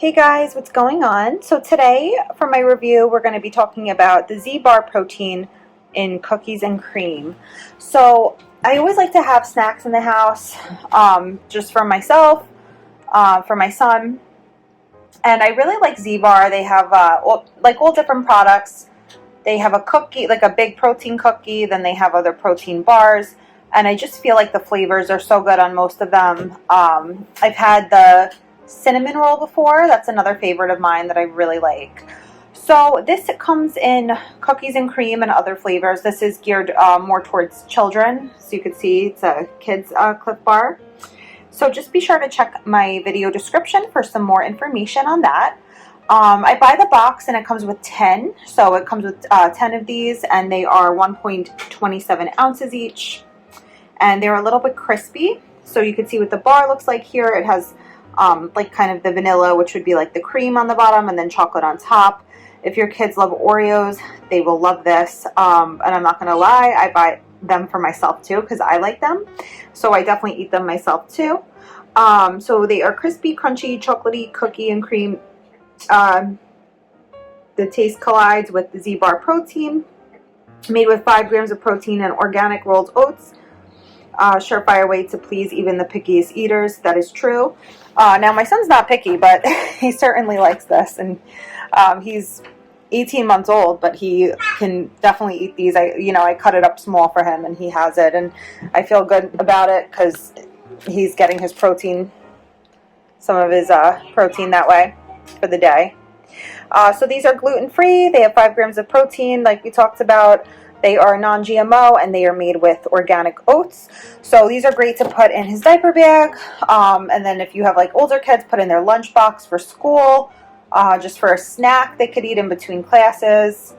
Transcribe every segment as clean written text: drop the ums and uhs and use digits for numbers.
Hey guys, what's going on? So today for my review we're going to be talking about the Zbar protein in cookies and cream. So I always like to have snacks in the house just for myself, for my son, and I really like Zbar. They have all different products. They have a cookie, like a big protein cookie, then they have other protein bars, and I just feel like the flavors are so good on most of them. I've had the cinnamon roll before. That's another favorite of mine that I really like. So this comes in cookies and cream and other flavors. This is geared more towards children. So you can see it's a kid's CLIF bar. So just be sure to check my video description for some more information on that. I buy the box and it comes with 10. So it comes with 10 of these, and they are 1.27 ounces each. And they're a little bit crispy. So you can see what the bar looks like here. It has like kind of the vanilla, which would be like the cream on the bottom, and then chocolate on top. If your kids love Oreos, they will love this. And I'm not gonna lie, I buy them for myself too because I like them. So I definitely eat them myself too. So they are crispy, crunchy, chocolatey, cookie and cream. The taste collides with the Zbar protein, made with 5 grams of protein and organic rolled oats. Surefire way to please even the pickiest eaters. That is true. Now my son's not picky, but he certainly likes this, and he's 18 months old, but he can definitely eat these. I cut it up small for him, and he has it, and I feel good about it because he's getting his protein, some of his protein that way for the day. So these are gluten-free. They have 5 grams of protein, like we talked about. They are non-GMO, and they are made with organic oats. So these are great to put in his diaper bag. And then if you have like older kids, put in their lunchbox for school, just for a snack they could eat in between classes.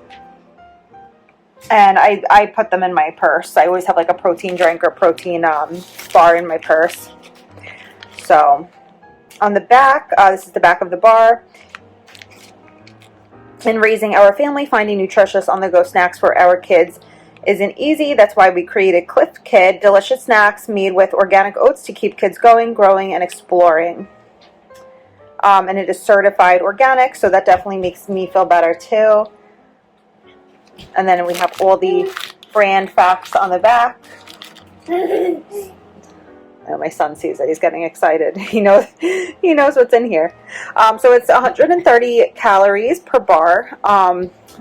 And I put them in my purse. I always have like a protein drink or protein bar in my purse. So on the back, this is the back of the bar. In raising our family, finding nutritious on-the-go snacks for our kids isn't easy. That's why we created CLIF Kid, delicious snacks made with organic oats to keep kids going, growing, and exploring. And it is certified organic, so that definitely makes me feel better too. And then we have all the brand facts on the back. Oh, my son sees it. He's getting excited. He knows what's in here. So it's 130 calories per bar.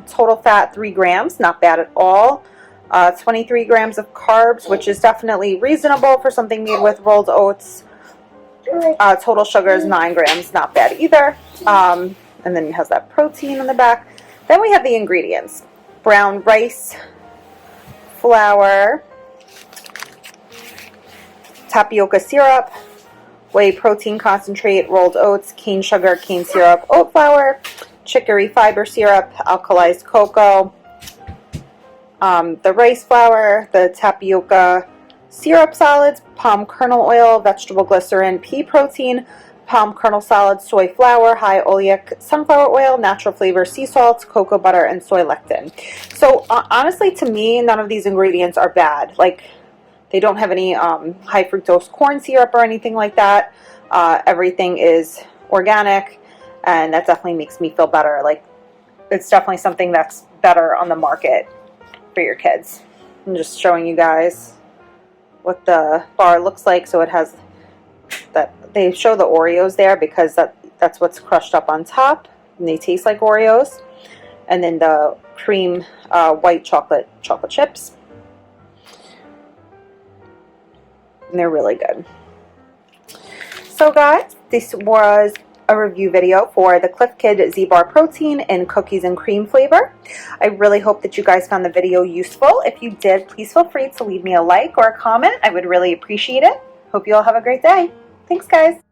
Total fat 3 grams, not bad at all. 23 grams of carbs, which is definitely reasonable for something made with rolled oats. Total sugar is 9 grams, not bad either. And then it has that protein on the back. Then we have the ingredients: brown rice, flour, tapioca syrup, whey protein concentrate, rolled oats, cane sugar, cane syrup, oat flour, chicory fiber syrup, alkalized cocoa, the rice flour, the tapioca syrup solids, palm kernel oil, vegetable glycerin, pea protein, palm kernel solids, soy flour, high oleic sunflower oil, natural flavor, sea salt, cocoa butter, and soy lectin. So honestly, to me, none of these ingredients are bad. Like, they don't have any high fructose corn syrup or anything like that. Everything is organic, and that definitely makes me feel better. Like, it's definitely something that's better on the market for your kids. I'm just showing you guys what the bar looks like. So it has that, they show the Oreos there because that's what's crushed up on top, and they taste like Oreos. And then the cream white chocolate chips. And they're really good. So guys, this was a review video for the CLIF Kid Zbar Protein in cookies and cream flavor. I really hope that you guys found the video useful. If you did, please feel free to leave me a like or a comment. I would really appreciate it. Hope you all have a great day. Thanks, guys.